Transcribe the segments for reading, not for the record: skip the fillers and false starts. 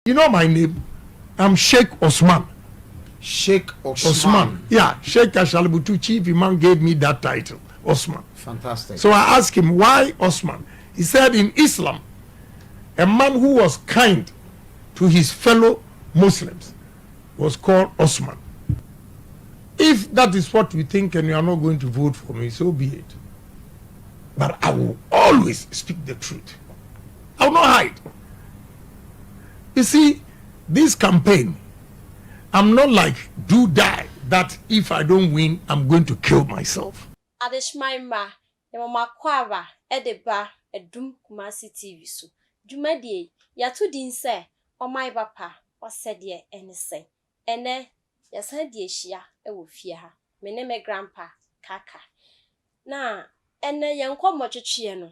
You know my name? I'm Sheikh Osman. Sheikh Osman. Yeah, Sheikh Ashalibutu, chief imam, gave me that title, Osman. Fantastic. So I asked him, why Osman? He said in Islam, a man who was kind to his fellow Muslims was called Osman. If that is what you think and you are not going to vote for me, so be it. But I will always speak the truth. I will not hide. You see, this campaign, I'm not like do die that if I don't win, I'm going to kill myself. Adeshmaima, Yamama Kwava, Edeba, Edum Kumasi TV so. Jumadi, Yatu din say, or my papa, or said ye anything. Ene, yes, her dear shia, I will fear her. My name grandpa, Kaka. Na, ene young co much chiano.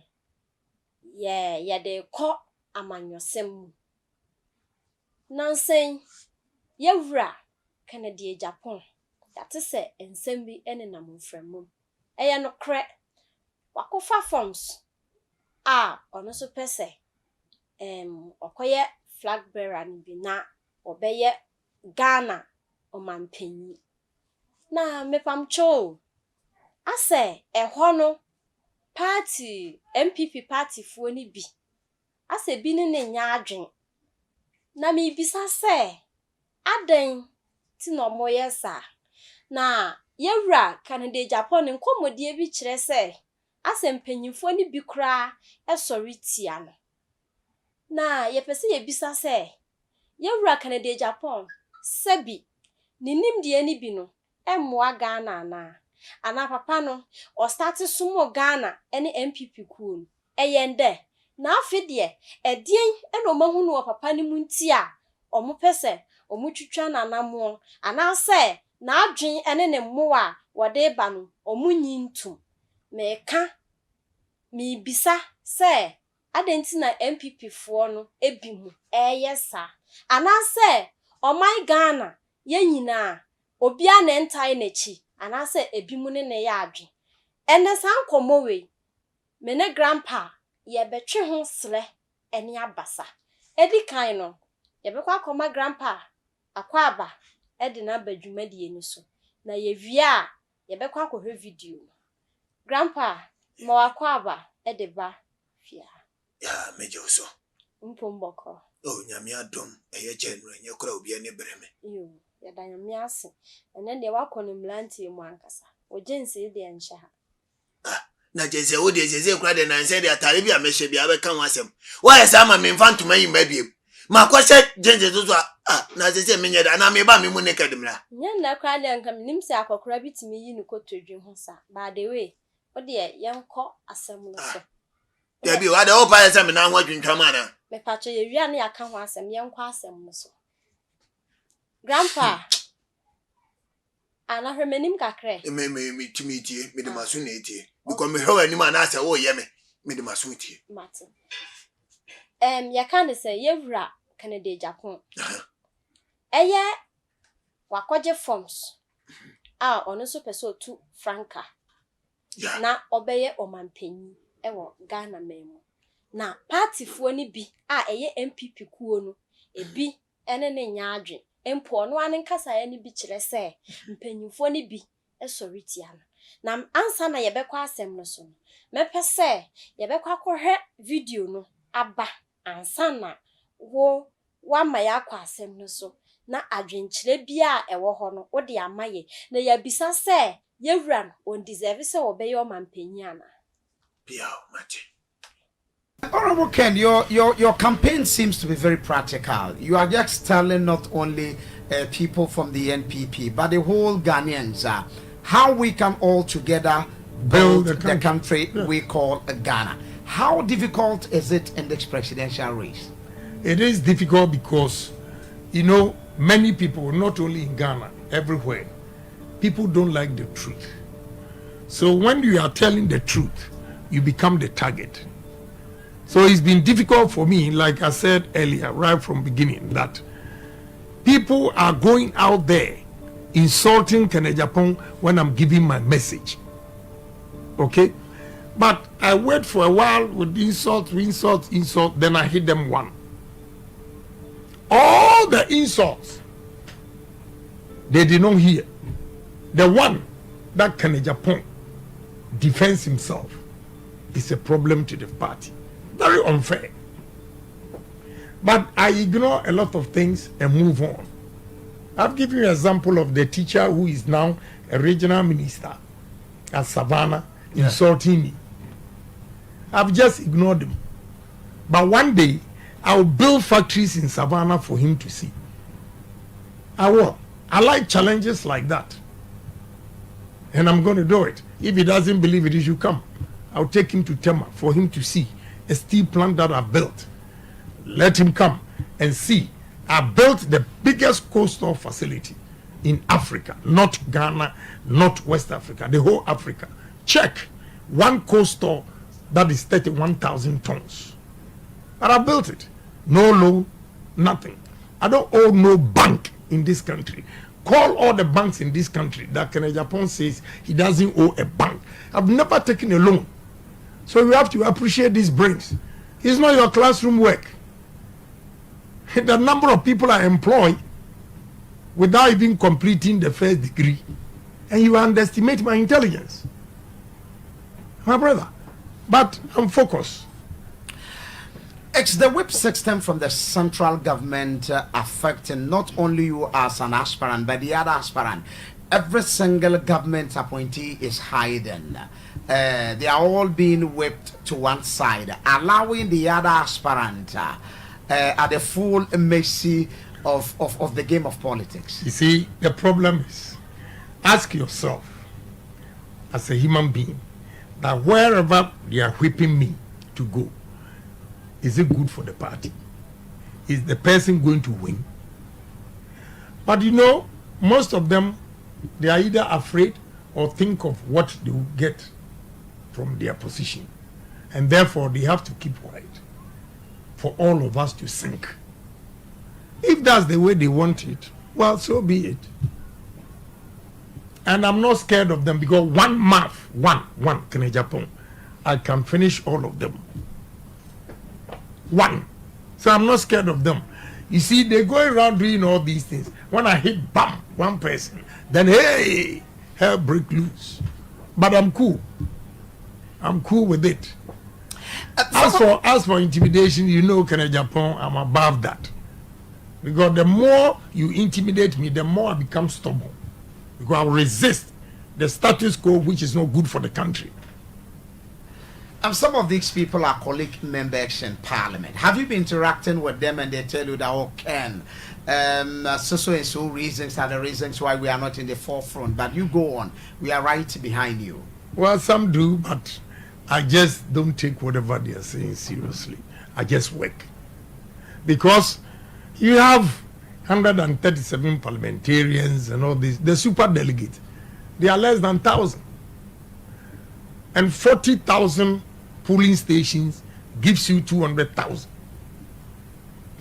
Ye, de call among your sim. Nanseng, Yevra, Canada, Japan. That is say, and send me any number from moon. I no crack. Wakofa forms. Also per se. Okoye flag bearer ni bina, obeye Ghana, or man penny. Na me pam cho. I say, a hono party, MPP party for any be. I say, binin in yardring. Na mi bisa se aden ti no moye sa na yewra Canada Japan nkomodie bi kire se asempanyimfo ni bi kra esori tia no na yepese ye bisa se yewra Canada Japan sebi ninimdie ni bi no emmoa Ghana na ana papa no o start sumo Ghana ene MPP kuo eyende na afide edien eno mahunu o papa ni munti a omo pese omo twitwa na namo ana se na adwen ene ne mmo a wode ba no omo nyintum meka mi bisa se adenti na MPP fo no ebimu eyesa ana se omai Ghana ye nyina obi a na entai na chi ana se ebimu ne ya adwen ene san komowe mene grandpa ye betwe ho sle eni abasa edi kan no ye bekwa akoma grandpa akwa aba edi na badwumadi eni so na ye via ye bekwa akohwe video grandpa ma akwa aba edi ba fia ya mejo so mpomboko oh nyame adom eye genero nye kura obi ani breme yo ya da nyame ase ene de wakọ mlanti mu ankasa ojense de enhye ha na jeze wo de jeze kura de nanse de atare bi amehye bi abeka ho asem wa yesa ma me mfa ntoma yi mabiem ma kwahye jenje zozo na jeze menye da na me ba me mu ne kadimra nya na kura de nka nim se akokora bitimi yi ni kotodwe ho sa by the way o de yenko asem no so ya bi wa de o pa yesa me na ho adwuntwama na me pacho ye wi na yaka ho asem yenko asem no so grandpa ana hermenim kakre me timitie me de maso na etie because me hwa ni ma na ase wo ye me de maso etie Martin ya kan say yewra Canada Japan eye wakoje forms ono so peso tu franca na obeye omanpanyi ewo Ghana memu na party fo ni bi eye MPP kuo no ebi ene ne nya adwen empo no ane nkasa ya ni bi kire se mpanyimfo ni bi esori tia no na ansa na yebekwa asem no so mepese yebekwa kohwe video no aba ansa na wo wama ya kwa asem no so na adwenkire bia ewo ho no wo de amaye na ya bisa se yewura no on deserve se obeye o mampanyi ana bia o mate. Honorable Ken, your campaign seems to be very practical. You are just telling not only people from the NPP, but the whole Ghanaians how we can all together build the country we call Ghana. How difficult is it in this presidential race? It is difficult because, you know, many people, not only in Ghana, everywhere, people don't like the truth. So when you are telling the truth, you become the target. So it's been difficult for me, like I said earlier, right from beginning, that people are going out there insulting Canada Japan when I'm giving my message. Okay? But I wait for a while with insult, then I hit them one. All all the insults, they did not hear. The one that Kennedy Japan defends himself is a problem to the party. Very unfair. But I ignore a lot of things and move on. I've given you an example of the teacher who is now a regional minister at Savannah insulting me. I've just ignored him. But one day, I'll build factories in Savannah for him to see. I will. I like challenges like that. And I'm going to do it. If he doesn't believe it, he should come. I'll take him to Tema for him to see a steel plant that I've built. Let him come and see. I built the biggest coastal facility in Africa, not Ghana, not West Africa, the whole Africa. Check. One coastal that is 31,000 tons. But I built it. No loan, nothing. I don't owe no bank in this country. Call all the banks in this country that Kennedy Japan says he doesn't owe a bank. I've never taken a loan. So you have to appreciate these brains. It's not your classroom work. The number of people I employ without even completing the first degree, and you underestimate my intelligence, my brother. But I'm focused. It's the whip system from the central government affecting not only you as an aspirant, but the other aspirant. Every single government appointee is hiding. They are all being whipped to one side, allowing the other aspirant at the full mercy of the game of politics. You see, the problem is, ask yourself, as a human being, that wherever they are whipping me to go, is it good for the party? Is the person going to win? But you know, most of them, they are either afraid or think of what they will get from their position. And therefore, they have to keep quiet for all of us to sink. If that's the way they want it, well, so be it. And I'm not scared of them because one mouth, one, Kennedy Japan, I can finish all of them. One. So I'm not scared of them. You see, they go around doing all these things. When I hit bam, one person, then hey, hell break loose. But I'm cool. I'm cool with it. As for intimidation, you know, Kennedy Japan, I'm above that. Because the more you intimidate me, the more I become stubborn. Because I will resist the status quo, which is not good for the country. And some of these people are colleague members in parliament. Have you been interacting with them and they tell you that, oh, Ken, so and so reasons are the reasons why we are not in the forefront, but you go on, we are right behind you? Well, some do, but I just don't take whatever they are saying seriously. I just work. Because you have 137 parliamentarians and all this, the super delegates, they are less than 1,000. And 40,000 polling stations gives you 200,000.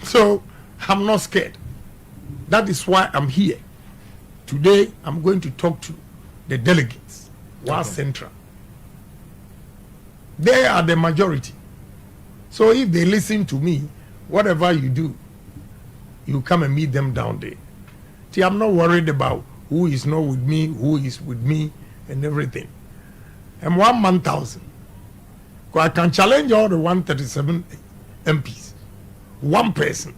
So I'm not scared. That is why I'm here. Today I'm going to talk to the delegates, WA Central. They are the majority. So if they listen to me, whatever you do, you come and meet them down there. See, I'm not worried about who is not with me, who is with me, and everything. I'm 1,000. I can challenge all the 137 MPs. One person.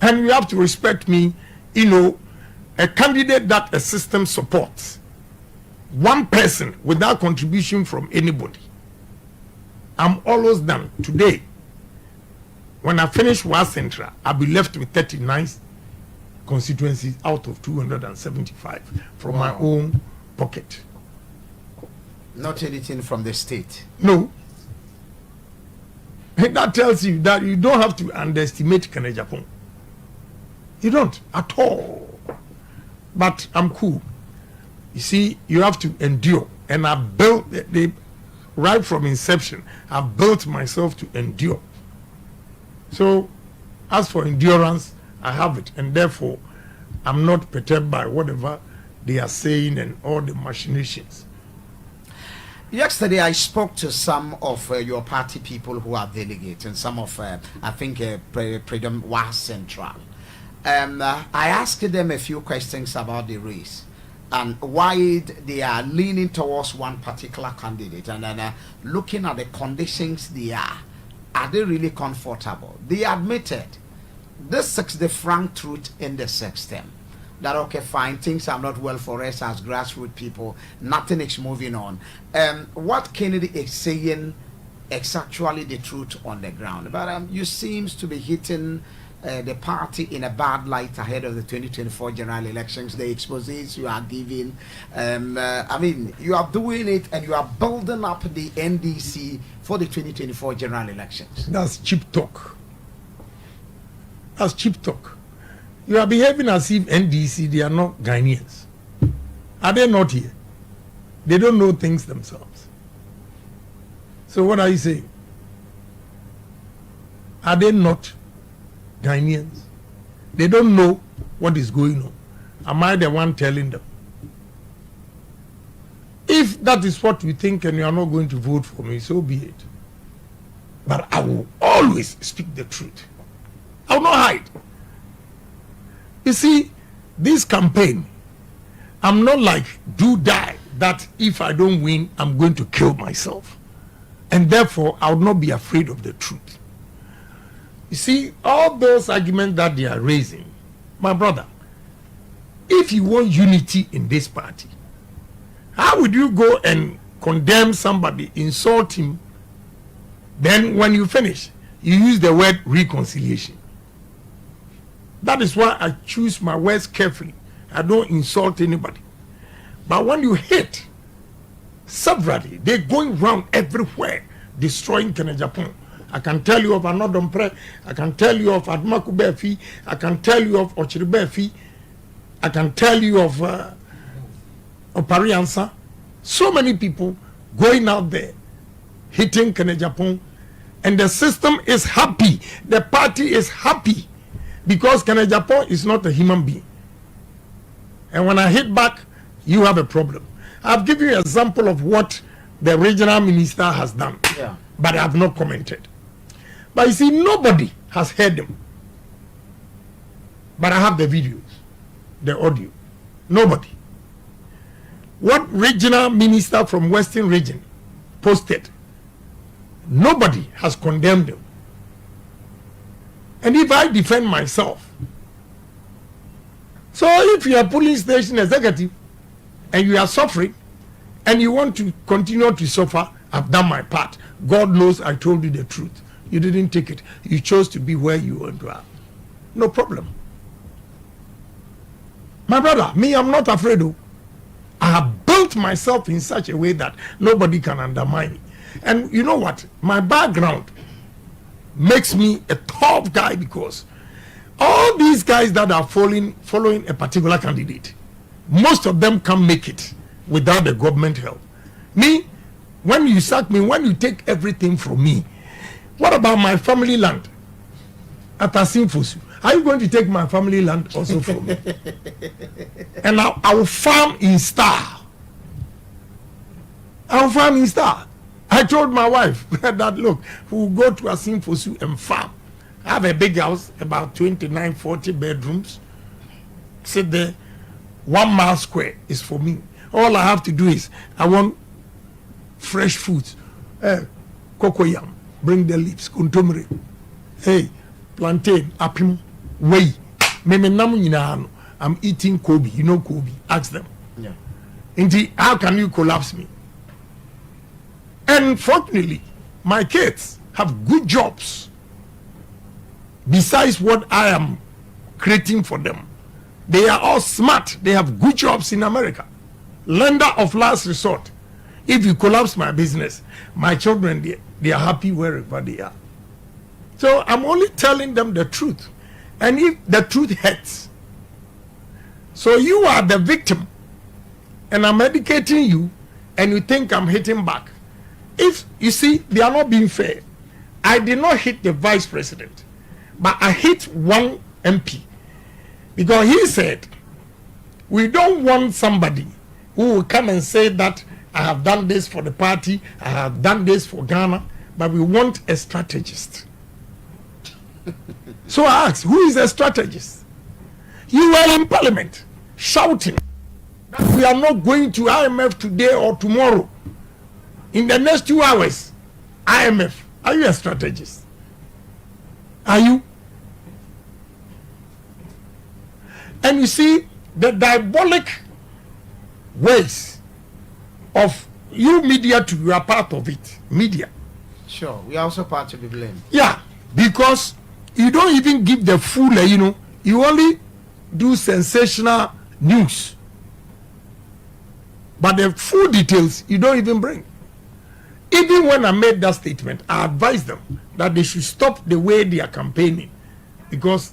And you have to respect me, you know, a candidate that a system supports. One person without contribution from anybody. I'm almost done. Today, when I finish WA Central, I'll be left with 39 constituencies out of 275 from my own pocket. Not anything from the state. No. That tells you that you don't have to underestimate Kennedy Japan. You don't at all. But I'm cool. You see, you have to endure. And I built, right from inception, I built myself to endure. So, as for endurance, I have it. And therefore, I'm not perturbed by whatever they are saying and all the machinations. Yesterday, I spoke to some of your party people who are delegates and some of, I think, WA Central. I asked them a few questions about the race and why they are leaning towards one particular candidate, and then looking at the conditions are they really comfortable? They admitted this is the frank truth in the system. That okay, fine, things are not well for us as grassroots people. Nothing is moving on. What Kennedy is saying is actually the truth on the ground. But you seems to be hitting the party in a bad light ahead of the 2024 general elections. The exposés you are giving, I mean, you are doing it and you are building up the NDC for the 2024 general elections. That's cheap talk. That's cheap talk. You are behaving as if NDC, they are not Ghanaians. Are they not here? They don't know things themselves. So what are you saying? Are they not Ghanaians? They don't know what is going on. Am I the one telling them? If that is what you think and you are not going to vote for me, so be it. But I will always speak the truth. I will not hide. You see, this campaign, I'm not like do die that if I don't win, I'm going to kill myself. And therefore, I will not be afraid of the truth. You see, all those arguments that they are raising, my brother, if you want unity in this party, how would you go and condemn somebody, insult him, then when you finish, you use the word reconciliation? That is why I choose my words carefully. I don't insult anybody. But when you hate severally, they're going around everywhere, destroying Kennedy Japan. I can tell you of Anodompre, I can tell you of Admaku Befi, I can tell you of Ochiri Befi, I can tell you of Opariansa. So many people going out there, hitting Kennedy Japan, and the system is happy, the party is happy. Because Kennedy Japan is not a human being. And when I hit back, you have a problem. I've given you an example of what the regional minister has done. Yeah. But I have not commented. But you see, nobody has heard them. But I have the videos, the audio. Nobody. What regional minister from Western region posted, nobody has condemned them. And if I defend myself, so if you are police station executive and you are suffering and you want to continue to suffer, I've done my part. God knows I told you the truth. You didn't take it. You chose to be where you want to have. No problem. My brother, me, I'm not afraid of. I have built myself in such a way that nobody can undermine me. And you know what? My background makes me a tough guy, because all these guys that are following a particular candidate, most of them can't make it without the government help. Me, when you sack me, when you take everything from me, what about my family land at Asimfosu? Are you going to take my family land also from me? And I will farm in style. I will farm in style. I told my wife that, look, we'll go to Asimfosu and farm. I have a big house, about 29, 40 bedrooms. Sit there, 1 mile square is for me. All I have to do is, I want fresh foods. Cocoyam, bring the leaves, kuntumre. Hey, plantain, apim, whey. I'm eating Kobe. You know Kobe. Ask them. Yeah. Indeed, how can you collapse me? And fortunately, my kids have good jobs besides what I am creating for them. They are all smart. They have good jobs in America. Lender of last resort. If you collapse my business, my children, they are happy wherever they are. So I'm only telling them the truth. And if the truth hurts, so you are the victim, and I'm educating you, and you think I'm hitting back. If you see, they are not being fair. I did not hit the vice president, but I hit one MP, because he said, we don't want somebody who will come and say that I have done this for the party, I have done this for Ghana, but we want a strategist. So I asked, who is a strategist? You were in parliament shouting that we are not going to IMF today or tomorrow. In the next 2 hours, IMF. Are you a strategist? Are you? And you see the diabolic ways of you media to you are part of it. Media. Sure, we are also part to be blamed. Yeah, because you don't even give the full, you only do sensational news. But the full details you don't even bring. Even when I made that statement, I advised them that they should stop the way they are campaigning, because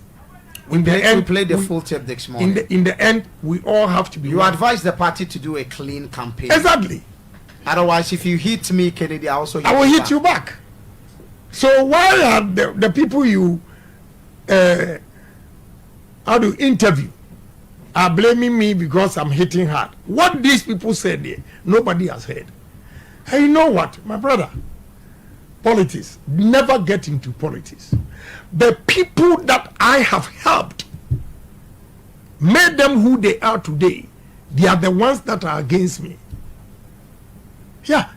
in the end, we played the full tape this morning. In the end, we all have to be. You advise the party to do a clean campaign. Exactly. Otherwise, if you hit me, Kennedy, I will hit you back. So why are the people you interview are blaming me because I'm hitting hard? What these people said there, nobody has heard. And you know what, my brother? Politics, never get into politics. The people that I have helped, made them who they are today, they are the ones that are against me. Yeah,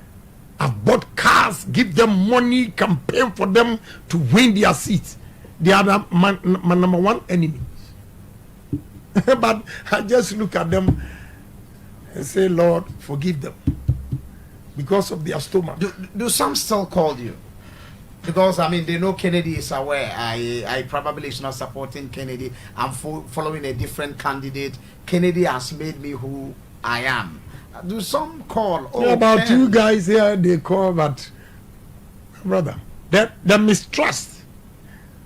I've bought cars, give them money, campaign for them to win their seats. They are my number one enemies. But I just look at them and say, Lord, forgive them because of their stomach. Do some still call you? Because I mean, they know Kennedy is aware. I probably is not supporting Kennedy. I'm following a different candidate. Kennedy has made me who I am. Do some call? Oh, about Ken. 2 guys here, they call, but brother, the mistrust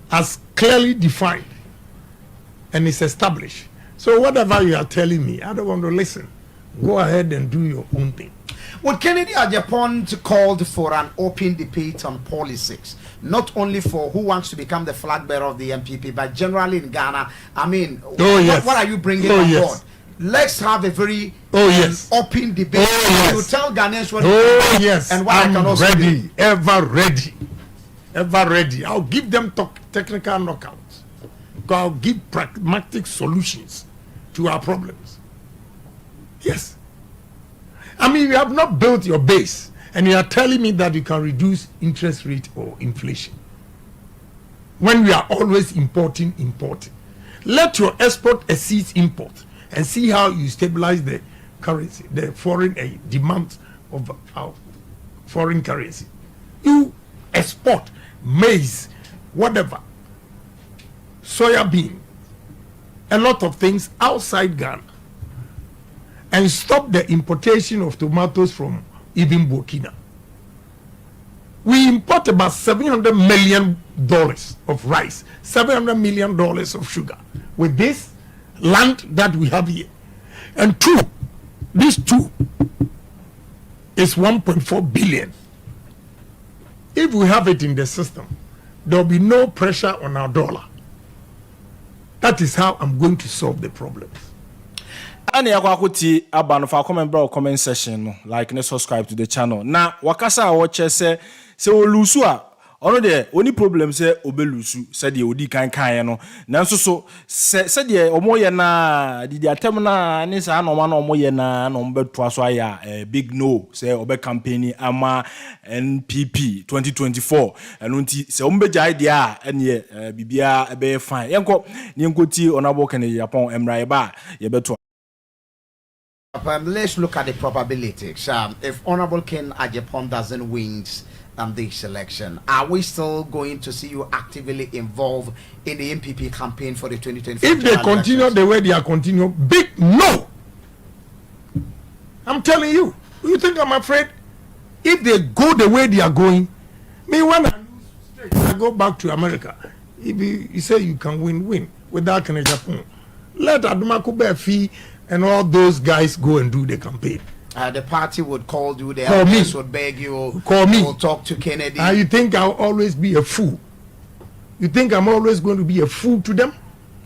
has clearly defined and is established. So whatever you are telling me, I don't want to listen. Go ahead and do your own thing. Would Kennedy Agyapong called for an open debate on politics, not only for who wants to become the flag bearer of the MPP, but generally in Ghana? I mean, what are you bringing on board? Let's have a very open debate. You tell Ghanaians what and what I can also ready, do. Ever ready. I'll give them technical knockouts. I'll give pragmatic solutions to our problems. Yes. I mean, you have not built your base, and you are telling me that you can reduce interest rate or inflation when we are always importing. Let your export exceed import, and see how you stabilize the currency, the foreign demand of our foreign currency. You export maize, whatever, soya bean, a lot of things outside Ghana, and stop the importation of tomatoes from even Burkina. We import about $700 million of rice, $700 million of sugar with this land that we have here. And these two is 1.4 billion. If we have it in the system, there will be no pressure on our dollar. That is how I'm going to solve the problems. Ani yakwakuti aba no fa comment section no, like ne subscribe to the channel. Na wakasa watch se olusu a ono de oni problem se obelusu se de odi kan no. Nanso so se de omoye na didi atem na ne sa na omoye na ombeto so aya big no se obe campaign ama NPP 2024. Eno nti se ombeja idea ene bibia ebe fine. Yenko ti Honorable Kennedy Agyapong emra eba ye beto. Let's look at the probabilities. If Honorable Ken Agyapong doesn't win this election, are we still going to see you actively involved in the MPP campaign for the 2024? If they continue elections? The way they are continuing, big no. I'm telling you. You think I'm afraid? If they go the way they are going, me when I lose straight, I go back to America. If you say you can win without Ken Agyapong, let Adumaku Befi and all those guys go and do the campaign. The party would call you, the call me. Would beg you, call me, will talk to Kennedy. You think I'll always be a fool? You think I'm always going to be a fool to them?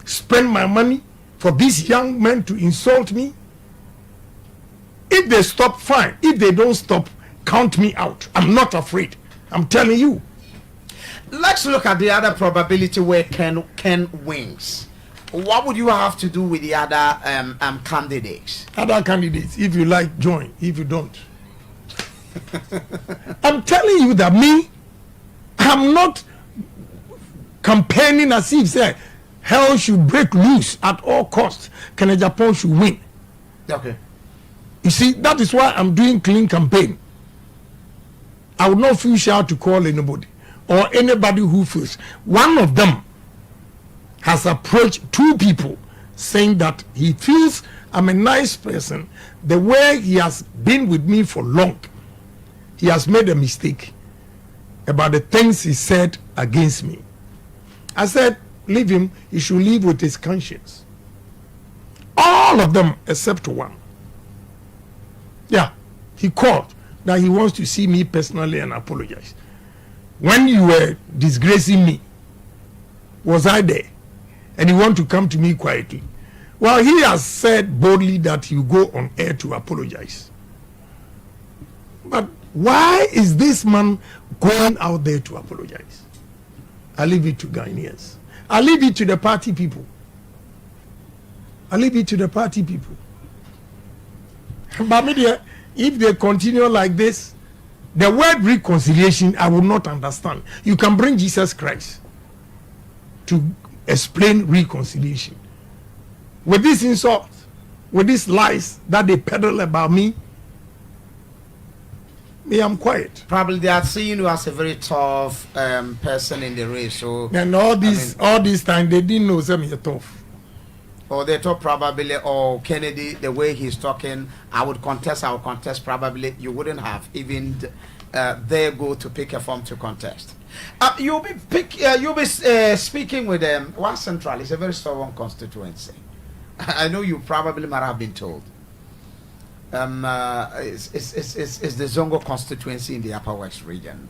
Spend my money for these young men to insult me? If they stop, fine. If they don't stop, count me out. I'm not afraid. I'm telling you. Let's look at the other probability where Ken wins. what would you have to do with the other candidates? Other candidates, if you like, join. If you don't, I'm telling you that I'm not campaigning as if say hell should break loose at all costs. Kennedy Japan should win. Okay. You see, that is why I'm doing clean campaign. I would not feel shy to call anybody or anybody who feels. One of them has approached 2 people saying that he feels I'm a nice person. The way he has been with me for long, he has made a mistake about the things he said against me. I said, leave him. He should live with his conscience. All of them except one. Yeah, he called that he wants to see me personally and apologize. When you were disgracing me, was I there? And he want to come to me quietly. Well, he has said boldly that he will go on air to apologize. But why is this man going out there to apologize? I leave it to Ghanaians. I leave it to the party people. I leave it to the party people. But media, if they continue like this, the word reconciliation, I will not understand. You can bring Jesus Christ to explain reconciliation. With this insult, with these lies that they peddle about me, I'm quiet. Probably they are seeing you as a very tough person in the race. So and all this time they didn't know something tough. Or they thought probably, or Kennedy, the way he's talking, I would contest. Probably you wouldn't have even there go to pick a form to contest. You'll be speaking with One Central. It's a very stubborn constituency. I know you probably might have been told. It's the Zongo constituency in the Upper West region.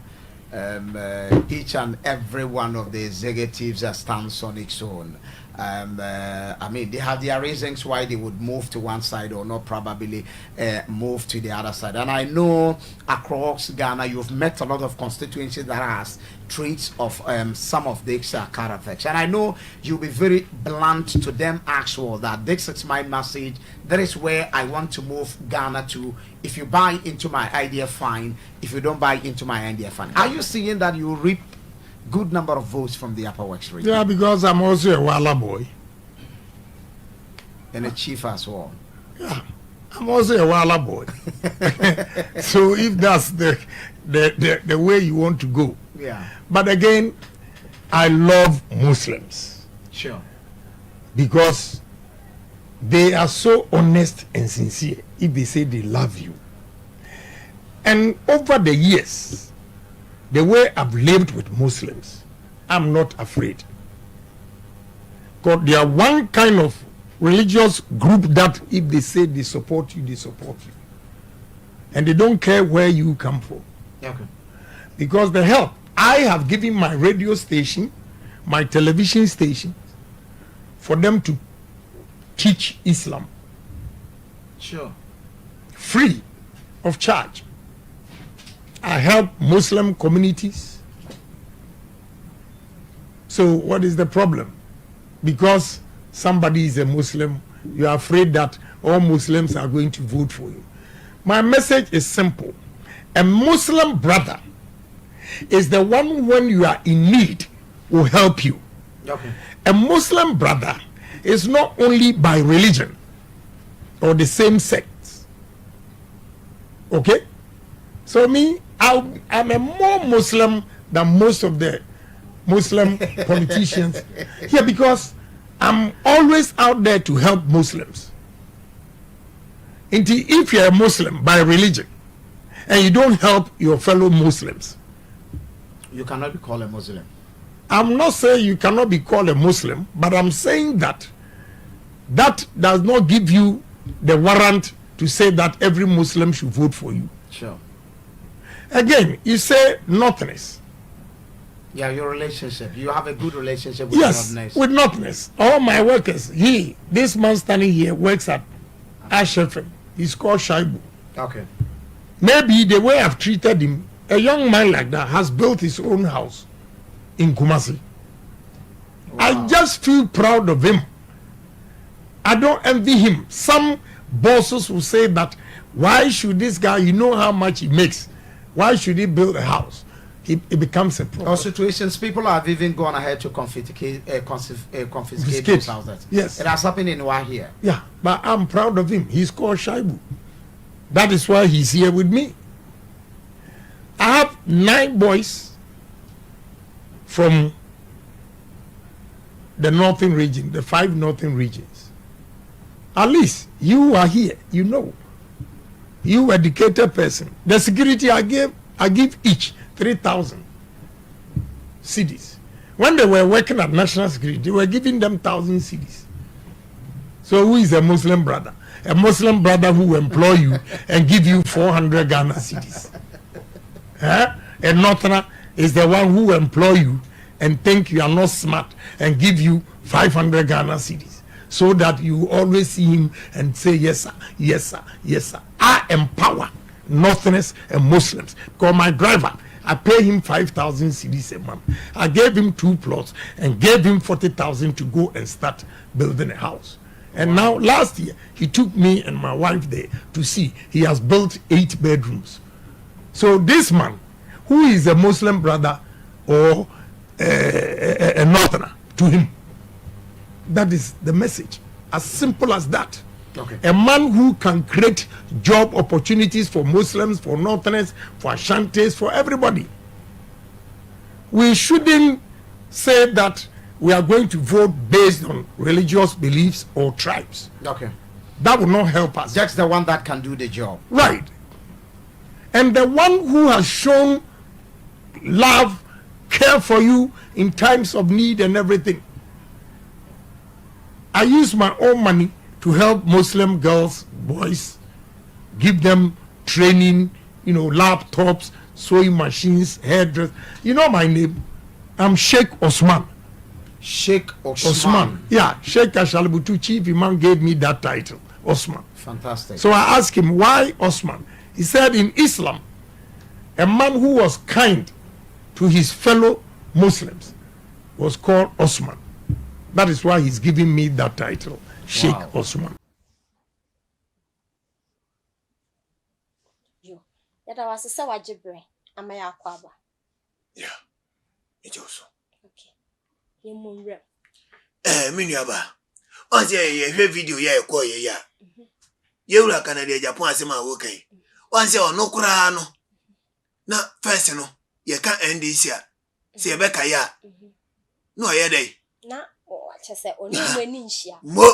Each and every one of the executives stands on its own. I mean, they have their reasons why they would move to one side or not probably move to the other side. And I know across Ghana, you've met a lot of constituencies that has traits of some of these characters. And I know you'll be very blunt to them actual that this is my message. That is where I want to move Ghana to. If you buy into my idea, fine. If you don't buy into my idea, fine. Are you seeing that you reap good number of votes from the Upper West region? Yeah, because I'm also a Walla boy. And a chief as well. Yeah, I'm also a Walla boy. So if that's the way you want to go. Yeah. But again, I love Muslims. Sure. Because they are so honest and sincere if they say they love you. And over the years, the way I've lived with Muslims, I'm not afraid. Because they are one kind of religious group that if they say they support you, they support you. And they don't care where you come from. Okay. Because the help, I have given my radio station, my television station, for them to teach Islam. Sure. Free of charge. I help Muslim communities. So what is the problem? Because somebody is a Muslim, you are afraid that all Muslims are going to vote for you. My message is simple. A Muslim brother is the one when you are in need will help you. Okay. A Muslim brother is not only by religion or the same sect. Okay? So me, I'm a more Muslim than most of the Muslim politicians here because I'm always out there to help Muslims. Indeed, if you're a Muslim by religion and you don't help your fellow Muslims, you cannot be called a Muslim. I'm not saying you cannot be called a Muslim, but I'm saying that that does not give you the warrant to say that every Muslim should vote for you. Sure. Again, you say nothingness. Yeah, your relationship. You have a good relationship with Yes, nothingness. with nothingness. All my workers, this man standing here works at Ashefem. He's called Shaibu. Okay. Maybe the way I've treated him, a young man like that has built his own house in Kumasi. Wow. I just feel proud of him I don't envy him. Some bosses will say that why should this guy, you know how much he makes, why should he build a house? It becomes a problem. Or situations, people have even gone ahead to confiscate those houses. Yes. It has happened in Wahia. Yeah, but I'm proud of him. He's called Shaibu. That is why he's here with me. I have 9 boys from the northern region, the 5 northern regions. At least you are here, you know. You educated person. The security I give each 3,000 cedis. When they were working at national security, they were giving them 1,000 cedis. So who is a Muslim brother? A Muslim brother who will employ you and give you 400 Ghana cedis. A northerner is the one who will employ you and think you are not smart and give you 500 Ghana cedis, so that you always see him and say, yes, sir, yes, sir, yes, sir. I empower northerners and Muslims. Because my driver, I pay him 5,000 cedis a month. I gave him 2 plots and gave him 40,000 to go and start building a house. And now last year, he took me and my wife there to see. He has built 8 bedrooms. So this man, who is a Muslim brother or a northerner to him, that is the message. As simple as that. Okay. A man who can create job opportunities for Muslims, for northerners, for Ashantis, for everybody. We shouldn't say that we are going to vote based on religious beliefs or tribes. Okay. That will not help us. Just the one that can do the job. Right. And the one who has shown love, care for you in times of need and everything. I use my own money to help Muslim girls, boys, give them training, laptops, sewing machines, hairdressers. You know my name? I'm Sheikh Osman. Sheikh Osman. Yeah, Sheikh Ashalibutu, chief imam, gave me that title, Osman. Fantastic. So I asked him, why Osman? He said in Islam, a man who was kind to his fellow Muslims was called Osman. That is why he's giving me that title, Sheikh Osman. Yada was a wajibre, Amaya Kwaba. Yeah, it also. Okay. You moon rep. Miniaba. On the video, yeah, call ye, yeah. You are Canada, Japan, as my working. Once you no crano. Na first, no, you can't end this year. See, Becca, ya. No, yeah, day. Na, I say, only when in Shia. Mo,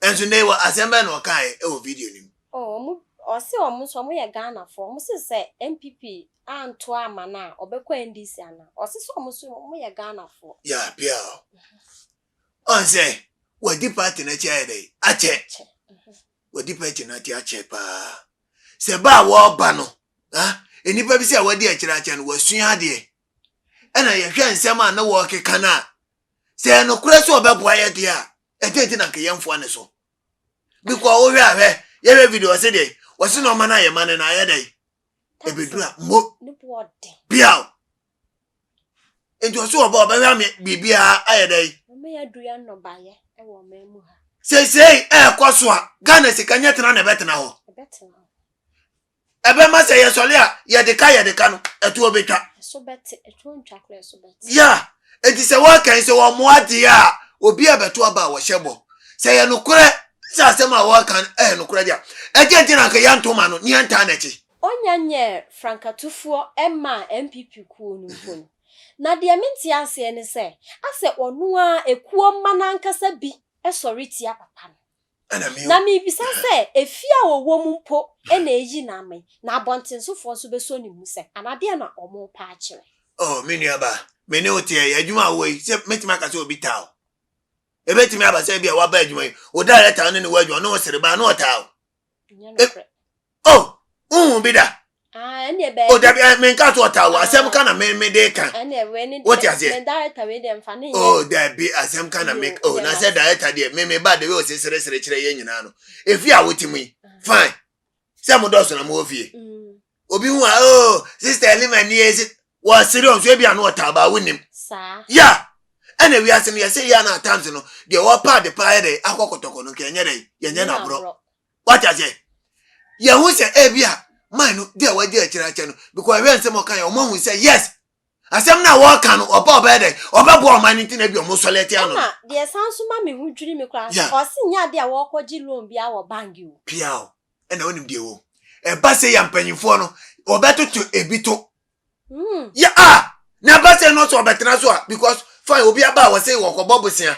and so they were assembled or kind of video. Oh, or see almost one way a Ghana for Mrs. say MPP and Twa Mana or Bequa in this yana, or see almost one way a Ghana for. Yeah, Pierre. On say, what deep part in a chair day? A check. What deep part in a chair, pa. Say, ba war bano. Ah, and if I say what dear Chirachan was soon dear. And I can't say man no walk a cana. Say no crest or baboy dear. A dating a young one so. Because we have every video I said, was no man I man and I had a bit more. Piao. It was so about baby, I had a. May I do ya no buy it? I will memo her. Say, Quaswa, Ghana, can yet run a better now. A better now. Ebema say yes, Olia, ya de kaya de kanu, etu obeka. So better, it won't chocolate so better. Yeah, it is a work and so on what ya, obi abetu aba wa shebo. Say ya no kure, say asema work and no kure dia. Ejenti na ka yanto mano, ni anta na chi. Onyanye Franka Tufuo Emma MPP ku no. Na de minti ase ne se, ase onu a ekuo mana nkasa bi esori tia papa no. Na mi bisa se efia wo mu mpo e na eyi na mai na abontinsofo so beso ni mu se anade na omo pa akire. Oh mini aba meni otie ya adwuma wo yi se metima ka se obi taw e betimi aba se bia wa ba adwuma yi o director no ne wa adwuma no o sere ba no taw. Oh bida Ene be o da bia men ka to taw asem ka na me de kan ene we ni what is it director we dem fa ne. Oh there be asem ka na make oh na say director there me ba de we o se sere kire ye nyina no efia wotimi fine se mo do so na mo ofie obi hu oh sister Elima ni ezi was serious we bia no taw ba wonim sa yeah ene wi ase no ye say ya na times no de wo pa de pa de akokotoko no kenye de yenye na bro what I say ye hu say e bia man no de wa de akira ache no because we nsem okan ya omo hu say yes asem na wo kan no oba oba de oba bo man nti na bi omo solete ano na de sanso ma me hu dwiri me kra o se nya de a wo kwaji loan bia wo bank you piao ena onim de wo e ba say ya mpanyifo no obetoto ebito ya na ba say no so obetena so because fine obi aba wo say wo kobobosia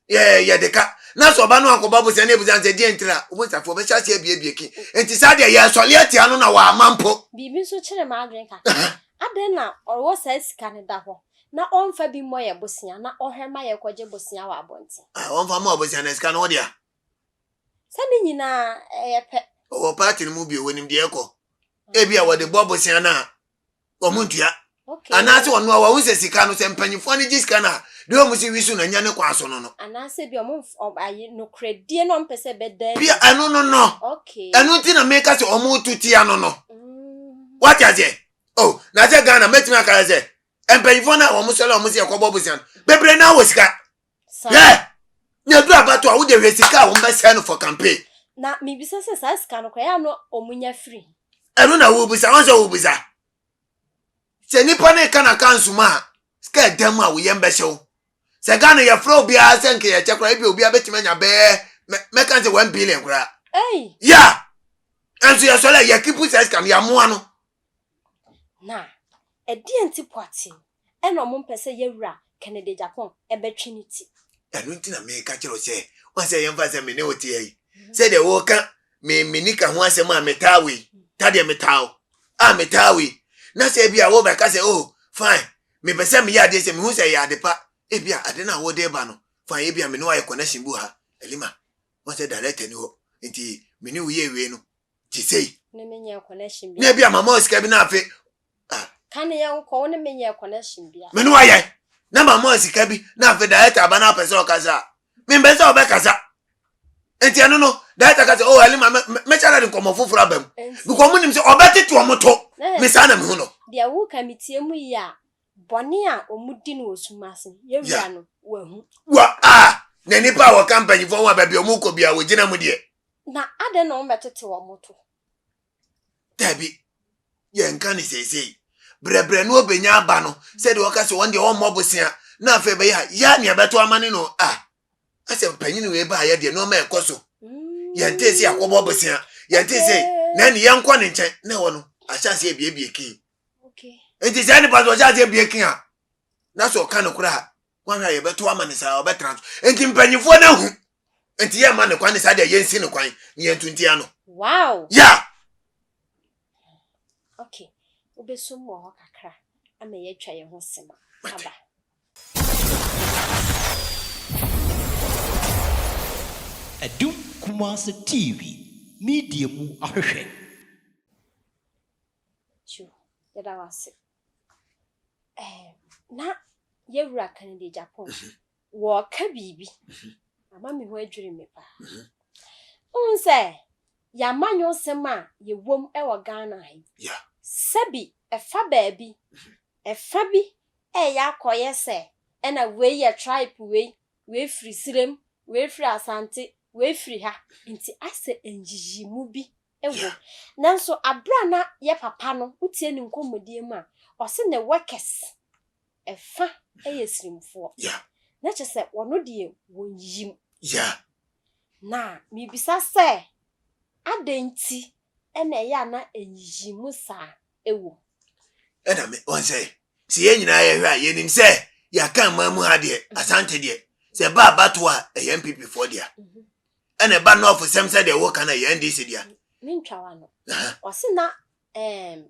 ye deka na so ba no akobobosia na ebuza nze die ntira obonsafo be chase ebie ki enti sa de ye sole atia no na wa amampo bibi so kire ma adwen ka aden na owo sa sika ne da ho na onfa bi mo ye bosia na ohema ye kwaje bosia wa abonti onfa mo bosia na sika no dia sa ni nyina pe o party no mu bi onim de eko ebia wo de bobosia na omuntua okay anase wonu wa hu se sika no se mpanyifo ne gisika na de o mu si wisu na nya ne kwa so no anase bi omo ayi no credit no mpese beda bia anu no okay anu ti na make us omu tutia no what is it oh na je Ghana metima aka ze mpanyifo na omu sele omu si ekobobusian bebre na wo sika yeah nya du abato a wo de sika wo mbese no for campaign na mi bi se sa sika no kwa ya no omunya free anu na wo busa won so wo busa se nipa ne kana kansuma ska dem a wo yembe hyew se Ghana ya fro bia se nke ya chekra bi obi abetima nya be me kan se 1 billion kura hey yeah anso ya sole ya kipu se ska ya mo ano na enti poate eno mo mpese yewura Kennedy Japan ebetwinity anu nti na me ka kiro se won se yemfa se me ne oti yi se de wo ka me nika ho asem a metawi tade metaw a metawi na se bia wo be ka se oh fine me pese me ya de se me hu se ya de pa e bia ade na wo de ba no fine e bia me no aye connection bu ha elima won se director ni ho nti me ni wo ye we no ti sei ne menye connection na bia mama osika bi na afi kan ye nko ne menye connection bia me no aye na mama osika bi na afi director ba na pese o kaza me mbese o be kaza enti anu no director kaza oh elima me chala de nkomo fufura bam because munim se obetetu omoto me sa na me hu no dia wo kamitie mu ya bone a omudi no osumase yewura no wahu wa na nipa wo company fo wa ba omu ko bia wo gina mu de na ade no mbetete wo moto tabi ye nka ni sesei brebre no obenya aba no se de wo ka se won de wo mobosia na afa be ya ne abeto amane no ase panyin we ba ya de no ma ekoso ye ntesi akobobosia ye ntesi na ni yanko ne nche na wo no ahyase ebie ki okay enti se ni pa so ahyase ebie ki a na so ka no kura wan ha ye beto amane sa obetrans enti mpanyifo na hu enti ye ma ne kwan sa de ye nsi ne kwan ni ye ntunti ano wow yeah okay obeso mo ho kakra ama ye twa ye ho sema aba Adum Kumasi TV media mu ahwehwe chu yada wase na yewura Kennedy Japan wo ka bibi ama me ho adwiri me pa unse ya manyo sema ye wom e wo Ghana hi yeah sabi efa baabi efa bi ya koye se ena we ye tribe we free sirem we free asante we free ha nti ase enjijimu bi ewo nanso abra na ye papa no utie ni nkomodie mu a ose ne workers efa sirimfo yeah na chese wono de wonyim yeah na mi bisa se adenti ena ya na enjijimu sa ewo ena me won say si ye nyina ye hwa ye nim say ya kan mamu ha de asante de se ba bato a MPP for dia ena ba no of sem say de wo kan ya NDC dia min twawa no ose na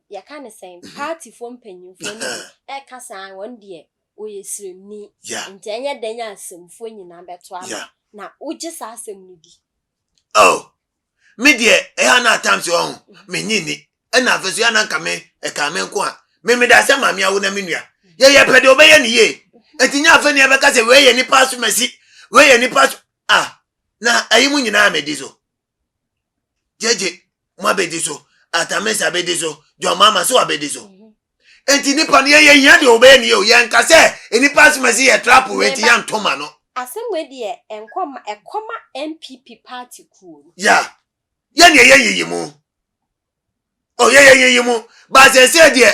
ya kan say party for mpanyimfo no e kasa won de oye siremni ntenya denya asemfo nyina beto ama na oje sa asem ni di oh me de e ha na times on me nyini ena afesu ya na nka me e ka me nko a me da se ma me awo na menua ye pede obeye ni ye etinya afa ni e be ka se we ye ni pass mesi we ye ni pass na ayimu nyina amedi so jeje mo abedi so atamesa abedi so jo mama so abedi so enti nipa no ye hia de obey ni o ye nka se enipa asmasi ye trap we ti ya ntoma no Asemwe de ekoma NPP party cool. ya ye ne ye yimu o ye yimu ba se de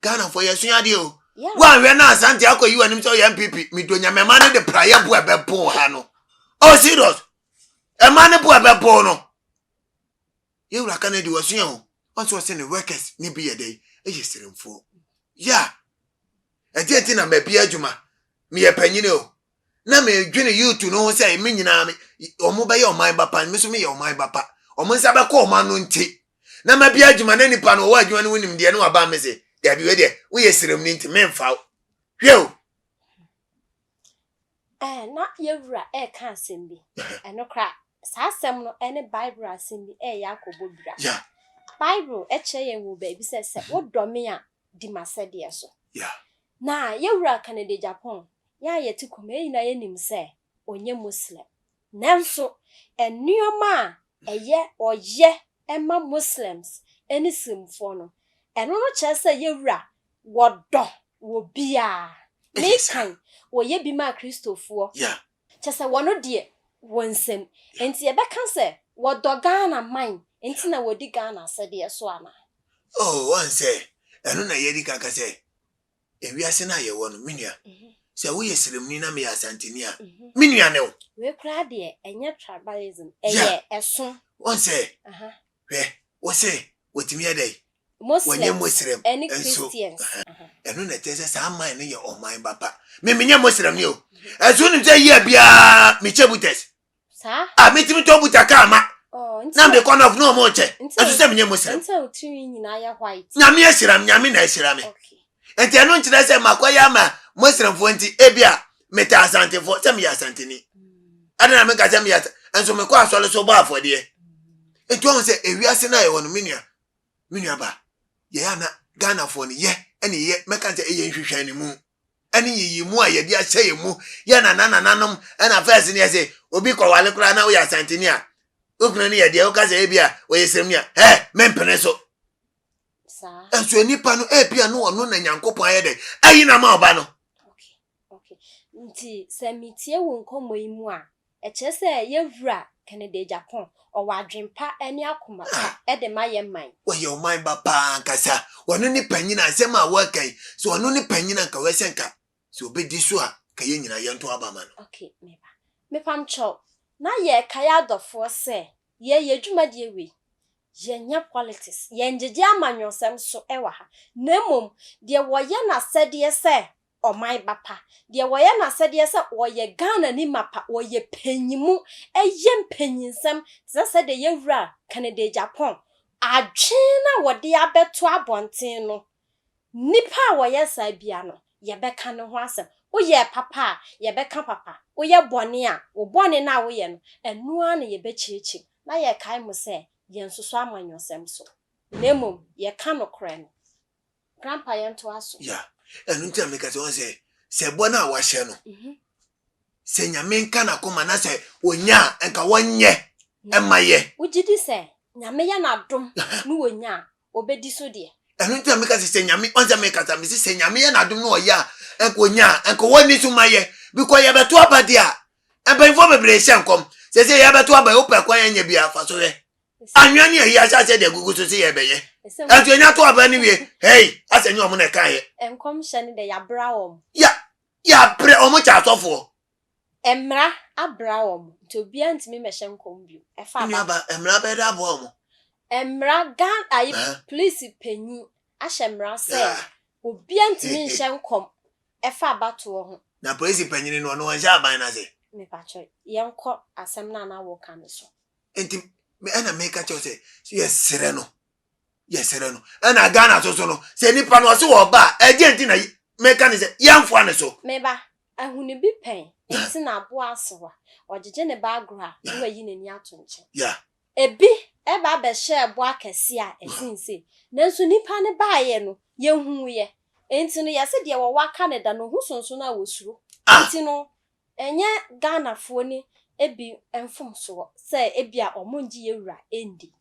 Ghana for yesuya de o wan we na asante akoyi wanim so ye NPP mi do nyamema ne de praye bo ebebo ha no oh serious e ma ne bo ebebo no ye wura kan de wasuya o onso se ne workers ni bi ye dey e yesiremfo ya e de ti na mabia adwuma mi ye panyine o na me dwene YouTube no ho say me nyina me omo be ye oman bapa me so me ye oman bapa omo nsa be ko oman no nti na mabia adwuma na nipa no wa adwuma no wonim de no aba me se da bi we de wo yesirem ni nti me mfa hwe o Na yewura ka asem bi. Eno kra sa asem no ene Bible asem bi Yakobo bra. ya Bible che ye wo ba bi se wo dome a di masede so. ya Na yewura Canada Japan ya yeti kume na yenim se onye Muslim. Nanso enioma oye ema Muslims eni simfo no. Eno no che se yewura wodo wo bia. Mekan wo ye bi ma Christopher. ya Che se wono de wonsem. Enti e beka se wodo Ghana man. Enti na wodi Ghana sede so ana. oh one say eno na ye di kaka say ewiase na ye wo no menua se wo yesirem ni na me asanteni a menua ne o We kra de enye tribalism eye eso one say hwe wo say wotimi ye dey Muslims any Christians eno na tese sa man ne ye oman baba me menye Muslim ni o ezo ni say ye bia me chebutes sa metimi to butaka ama na me kon of no mo che ezo say menye Muslim nta otiri nyina ya white nyame asiram nyame na asiram okay enti eno nkyere say makoya ma Muslim fo nti ebia meta asante fo say me ya asante ni adana me ka say me ya enso me kwa asole so ba afode enti won say ewiase na ye won menua ba ye ya na Ghana fo ni ye ene ye meka nte eye nhwehwan ni mu ene ye mu a ye di ache ye mu ye na nanom ena first ni ye say obi ko wale kura na wo ya asante ni a okuna ni ye de o ka say ebia wo yesem ni a mempene so sa enso nipa no ebia no ono na Nyankopon aye de ayi na ma oba no okay nti se mitie wo nkomo yi mu a eche se yewura Canada Japan o wadwempa eni akoma de ma ye man wo ye o man ba pa nkasa wono ni panyina asem a wo kan so wono ni panyina nka we senka so obedi so a ka ye nyina ye nto aba ma no okay me pam cho na ye kaya dofo se ye dwuma de we ye nya politics ye njeje amanyosem so ewa ha nemom de wo ye na sede se o my bapa de wo ye na sede se wo ye Ghana ni mapa wo ye panyimu eye mpanyinsem se de ye wura Canada Japan adwena wo de abeto abonten no nipa wo ye sa bia no ye beka ne ho asem wo ye papa ye beka papa wo ye bone a wo bone na wo ye no enu a na ye bechichi na ye kai mo se ye nsoso amanyosem so nemom ye ka no kra no grandpa ye nto aso ya enu nti ameka se won say se bona wa hye no se nyame nka na koma na se onya enka wonye emaye ugidi se nyame ya na dom no wonya obedi so de enu nti ameka se nyame onza meka ta me se nyame ya na dom no oya enka onya enka woni so maye because ye beto abade a empenfo bebre hye nkom se ye beto abaye opa kwa nya bia fa so ye anwa ni ya sha se de gugu so se ye beye entu enya to aba ni wie hey asenye omo na kan ye enkom hye ne de ya brawo ya pre omo cha sofo emra abrawo to bia ntimi mehye nkom bio efa ba emra be da bo omo emra gan ayi police panyi ahye mra se obia ntimi nhye nkom efa abato ho na police panyi no no hye aban na se me pacho yenko asem na wo kan so enti me ana make cho se yesere no ana Ghana so no se nipa no so wo ba enti na make ne se yamfo ane so me ba ahuni bi pen enti na abo asewa ojeje ne ba agro no wayi nani atonche ya ebi eba be hye ebo akese a esinse nanso nipa ne baaye no yehu ye enti no yese de wo wa Canada no hu sonso na wosuro enti no enye Ghana fo ni ebi enfom so se ebia omonji yewura endi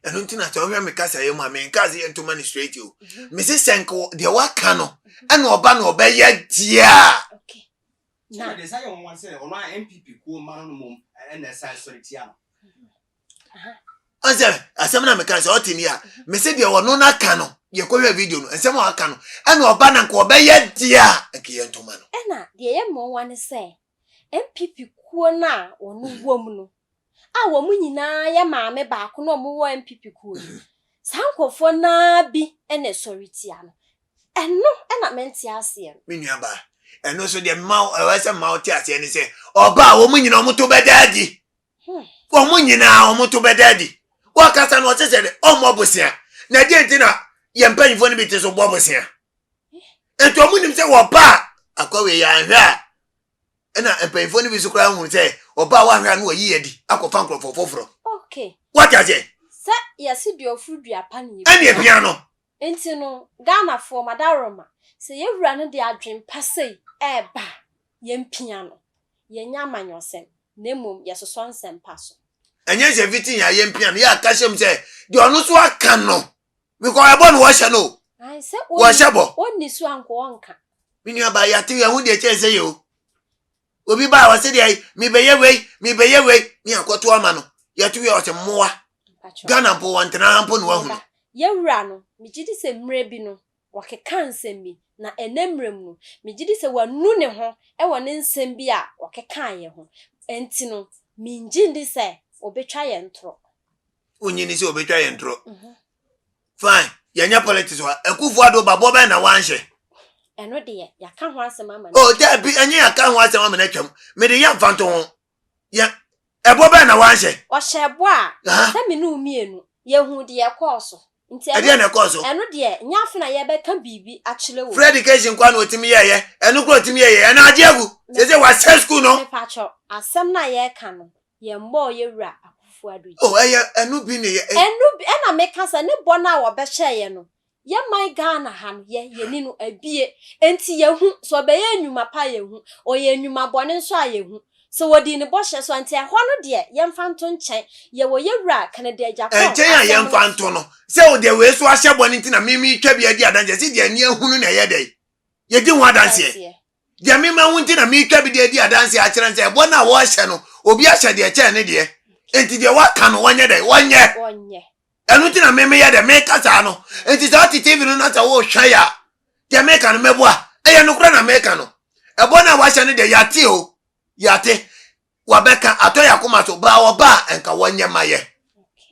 ɛno nti na sɛ ɔhwɛ me kasa yɛ mu a menka se yɛntoma no straight o mese sɛnka deɛ waka no ɛna ɔba na ɔbɛyɛ dia okay na de say on one say ono MPP ko ma no mom na say sorry tia no ɔsɛ asɛm na meka sɛ ɔte ni a mese deɛ ɔno na ka no yɛkɔhwɛ video no nsɛm a aka no ɛna ɔba na nka ɔbɛyɛ dia nke yɛntoma no ɛna deɛ yɛ mmɔ wa ne sɛ MPP kuo na wɔn wom no a wɔn nyinaa yɛ maame baako na wɔn wɔ MPP kuo no saa nkɔfoɔ na bi ɛna sɔre tia no ɛno ɛna mente aseɛ no me nua ba ɛno so deɛ ma ɛwɛsɛ ma ɔte aseɛ ne sɛ ɔba a wɔn nyinaa ɔmo to bɛdaadi wɔn nyinaa ɔmo to bɛdaadi wakasa no ɔte sɛ de ɔmo bosia na deɛ nti na yɛ mpanyinfoɔ no bi te so bɔ bosia ɛnti ɔmo nim sɛ wɔba akɔwe yɛ ahwɛ a ɛna mpanyinfoɔ no bi so koraa hu sɛ ɔba wa ahwɛ no wɔyi yɛ di akɔfa nkorɔfo foforɔ okay wata sɛ sɛ yɛsi deɛ ɔfuru dua pa ne ɛne apia no enti no Ghana for madaroma sɛ yɛwura no de adwen pasei ɛba yɛmpia no yɛnya amanyɔsɛm na mmom yɛsosɔ nsɛmpa so ɛnyɛ sɛ fiti ya yɛ mpia no yɛ aka hyɛm sɛ deɛ ɔno so aka no because ɛbɔ no wɔhyɛ no ai sɛ wɔhyɛ bɔ onni so anko ɔnka minua ba yɛate yɛ ho deɛ kyerɛ sɛ yɛ o obi ba a wɔsɛ deɛ mebɛyɛ wei ne akɔto ama no yɛto yɛ ɔsɛ mmoa Ghana mpo wɔntena mpo ne wahu yɛwura no megye sɛ mmerɛ bi no wɔkeka nsɛm bi na ɛnɛmmerɛ mu no megye sɛ wanu ne ho ɛwɔ ne nsɛm bi a wɔkeka yɛ ho enti no mengye ndi sɛ obetwa yɛ ntoro onyini sɛ obetwa yɛ ntoro fine yɛnyɛ politics wa akufo ado babɔ bɛ na wanhyɛ ɛno deɛ yɛaka ho asɛm ama oh da bi ɛnyɛ yɛaka ho asɛm ama na twam mede yɛ mfanto ho yɛ ɛbɔ bɛ na wanhyɛ ɔhyɛ bo a sɛ me no mienu yɛhu deɛ ɛkɔɔ so nti ɛdeɛ na ɛkɔɔ so ɛno deɛ nyafe na yɛbɛka biribi akyerɛ wo free education kwa na otimi yɛyɛ ɛno kɔ otimi yɛyɛ ɛna agye agu sɛ wasɛ school no mepakyɛ asɛm na yɛka no yɛmbɔ yɛwura akufo ado oh ɛyɛ ɛno bi ne ɛno bi ɛna meka sɛ ne bɔ na wɔbɛhyɛ yɛ no yɛman Ghana ha no yɛni no abie enti yɛhu so ɔbɛyɛ nnwuma pa yɛhu ɔyɛ nnwuma bɔne nso a yɛhu so wodi ne bɔhyɛ so anti ɛhɔ no deɛ yɛmfa nto nkyɛn yɛwɔ yɛwura Canada Japan nkyɛn a yɛmfa nto no sɛ wo deɛ wei so ahyɛ bɔne nti na mimi twa bi adi adanse sɛ deɛ ne ahunu na ɛyɛ dɛ yɛdi ho adanse deɛ mima hu nti na mi twa bi de adi adanse akyerɛ sɛ ɛbɔ na wɔhyɛ no obi ahyɛ deɛ kyɛn ne deɛ enti deɛ waka no wɔnyɛ dɛ wɔnyɛ ɛno nti na mimi yɛ dɛ meka saa no enti sɛ ɔte TV no na sɛ wo hwɛ ya deɛ meka no mɛboa ɛyɛ no kora na meka no ɛbɔ na wɔhyɛ no deɛ yate o yate wabeka atɔ yakoma so ba oba enka wonye maye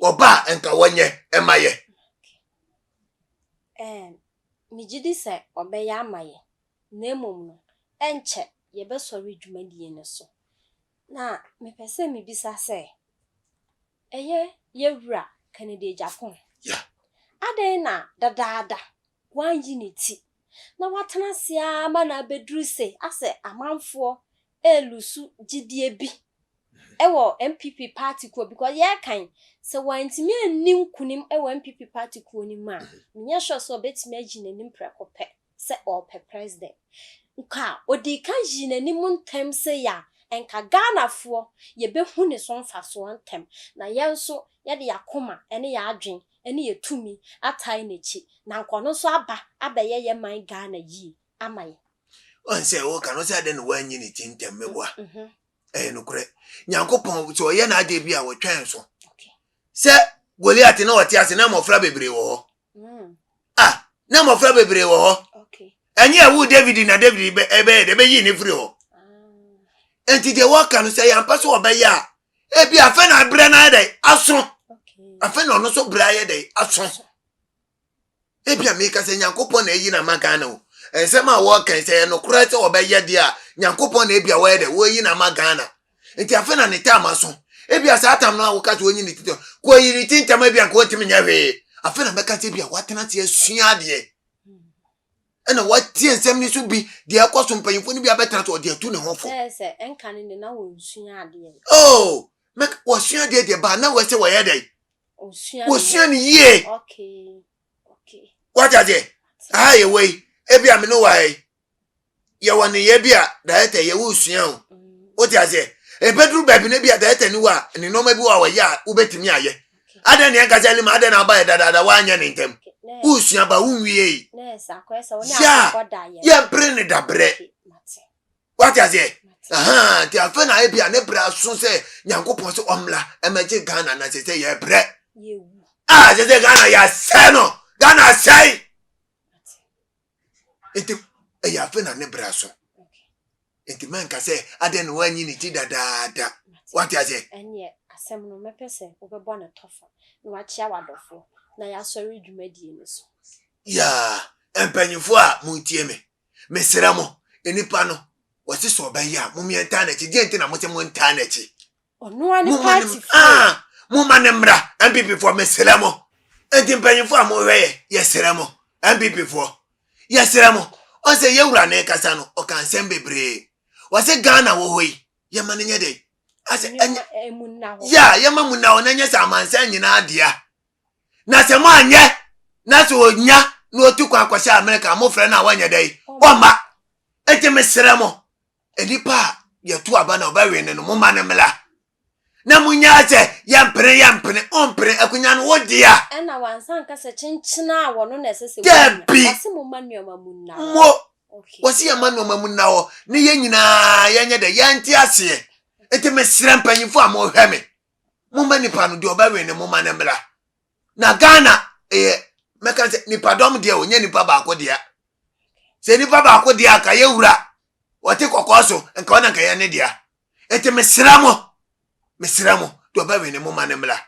oba enka wonye emaye migidi se obeya amaye na emom no enche yebesori dwumadie ne so na mepese mebisa se eye yewura Canada Japan ya aden na dadaada wanyi ne ti na watena sia ma na bedru se ase amanfo elusu gidie bi ewo MPP party ko because ye kan se wantimi anim kunim ewo MPP party ko ni ma menye sure so betimi agina nim prekope se ope president nka odi ka jina nim ntem se ya enka Ghana fo ye behu ne so mfa so ntem na ye nso ye de yakoma ene ya adwen ene ye tumi atai nechi na nkono so abeye ye man Ghana yi amaye onse wo kan se ade no wanyi ne tintem meboa no kure nyankopon so ye na ade bi a wotwen so se Goliath na wote ase na mofra bebre wo ho na mofra bebre wo ho enye ewu David na David be yi ne firi ho enti de wo kan se yampa so obeya e bi afa na bre na ade aso afa na no so bra ye de aso e bi ameka se nyankopon na yi na magana o ensema wo kan se no kura se obeya de a nyankopon na e bi a wo ye de wo yi na magana enti afa na ne time aso e bi asa atam na wo ka so onyi ne tito ko yi ni tintam e bi an ko timi nya hwe afa na meka se bi a watena te asua de ena watie nsem ni so bi de akoso mpanyimfo ni bi abetena to de atu ne hofo se enka ne na wo nsua ade oh mek wo sua de ba na wo se wo ye de wo sua ni ye okay what are they aye we e bi am no wai ye woni ye bi a daete ye wo sua o what are they e bedru baby ne bi a daete ni wa ni no ma bi wa ye a wo betimi aye Adan ne nka sɛ lima adan na aba dada wanya ne ntem. Usua ba unwie. Nurse akwesa woni Ya. akoda ye. Ye bre ne dabre. What you say? Aha, ti afa na ebia ne bra so sɛ Nyankopɔn sɛ omla emagye Ghana na sɛ ye bre. Yewu. Ah, sɛ Ghana ya sɛ no. Ghana sɛ. Enti e afa na ne bra so. Enti man ka sɛ adan no wanyi ne ti dadaada. What you say? Enye asem no mepese obebo na tofa. Na wachia wadofo. Na ya sori dwumadie ne so. Ya, empanyifo a muntie me. Mesera mo, enipa no, wasi so obaya, mumienta na chi, die na mote monta na chi. Ono ani party. Mu manemra, MPP for mesera mo. Enti empanyifo a mo hweye, yesera mo. MPP for. Yesera mo. O se yewura na kasa no, o kan sem bebre. Wasi Ghana wo hoyi, ye manenye de. Ase enye emunna ho. Ya, ye mamunna ho na nye sa amansa nyina adia. Na se mo anye, na so onya no otu kwa kwasha America mo frɛ na wanya dai oma eti mesrɛ mo edipa ye tu aba na obawe ne no mo ma ne mla na munya sɛ yɛmpene ompene akunya no wodia Ena wansan kasa chinchina wono na sese wasi mo manuama munna mo wasi ya manuama munna ho ne ye nyina yɛnyɛ de yɛnti ase eti mesrɛ mpanyifo a mo hwɛ me mo manipa no de obawe ne mo ma ne mla na Ghana meka se nipa dom dia onye nipa ba akodia se nipa ba akodia ka yewura wote kokoso nka wona nka ye ne dia ete mesra mo do ba we ne mo manemla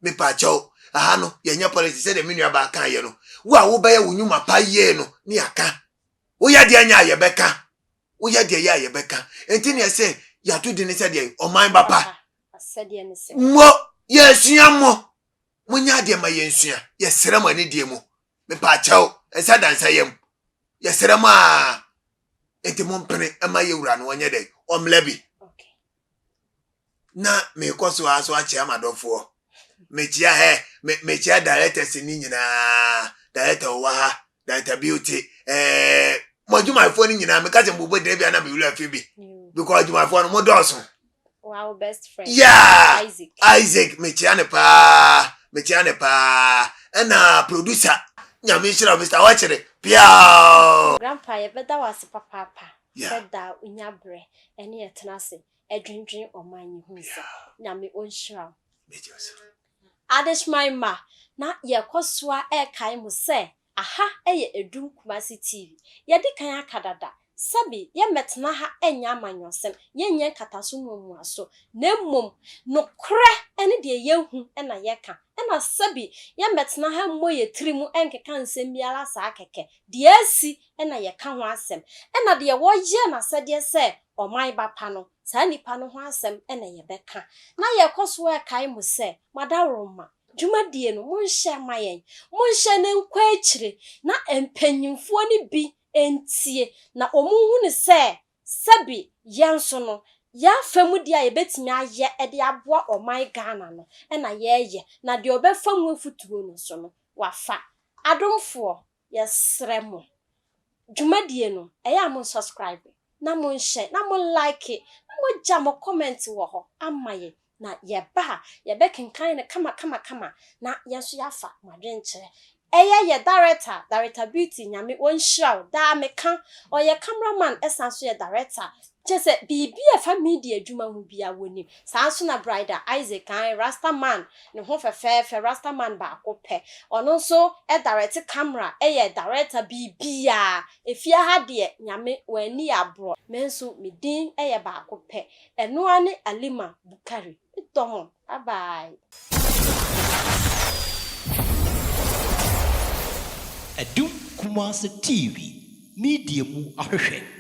me pa chaw aha no ye nya policy se de menua ba kan ye no wo a wo ba ye wonyuma pa ye no ni aka wo ya dia nya ye beka wo ya dia ya ye beka enti ne se ya to di ne se de oman baba asade ne se mo ye sua mo munya de ma yensua yesere ma ne die mu me pa chaw ensa dansa yem yesere ma enti mo mpene ama yewura no onye de omla bi na me koso aso ache amadofo me chia me chia directors ni nyina director wa ha director beauty moduma fo ni nyina me ka je mbubo de bia na me wura afi bi because moduma fo no mo doso wow best friend yeah Isaac me chia ne pa mechiane pa na producer nyame shira Mr. Wachere pia grandpa ye beda wase papa beda unyabre ene yetenase edwendwen omanyi hunsa nyame onhira mejoso adishmai ma na yekosoa kai mu se aha eye Edum Kumasi TV ye de kan akadada sabi ye metena ha enya amanyosem ye nye kataso mu aso na mmom no kre ene de ye hu na ye ka na sabi ye metena ha mo ye trimu enkeka nsem biara sa keke de asi na ye ka ho asem na de wo ye na sade se oman bapa no sa nipa no ho asem na ye beka na ye koso kai mu se madaroma dwumadie no monhye mayen monhye ne nkwa akire na empanyimfo ni bi entie na omunhu ne se sabi yenso no ya famu dia ye betimi aye e de aboa oman Ghana no na ye na de obefamu afutuo no so no wafa adomfo yesrɛ mo dwumadie no eya mo subscribe na mo share na mo like na mo ja mo comment wo ho amaye na ye ba ye be kenkan ne kama na yeso yafa madwenkyere eye ye director beauty nyame onhiraw da meka oye cameraman esanso ye director chese bibi efa media adwuma hu bia woni sanso na brider Isaac kan Rastaman ne ho fefe Rastaman ba akopɛ ono so direct camera eye director bibia efia ha de nyame wani abro menso medin eye ba akopɛ eno ane Alima Bukari itomo bye Edum Kumasi TV, media mu ahwehwɛ.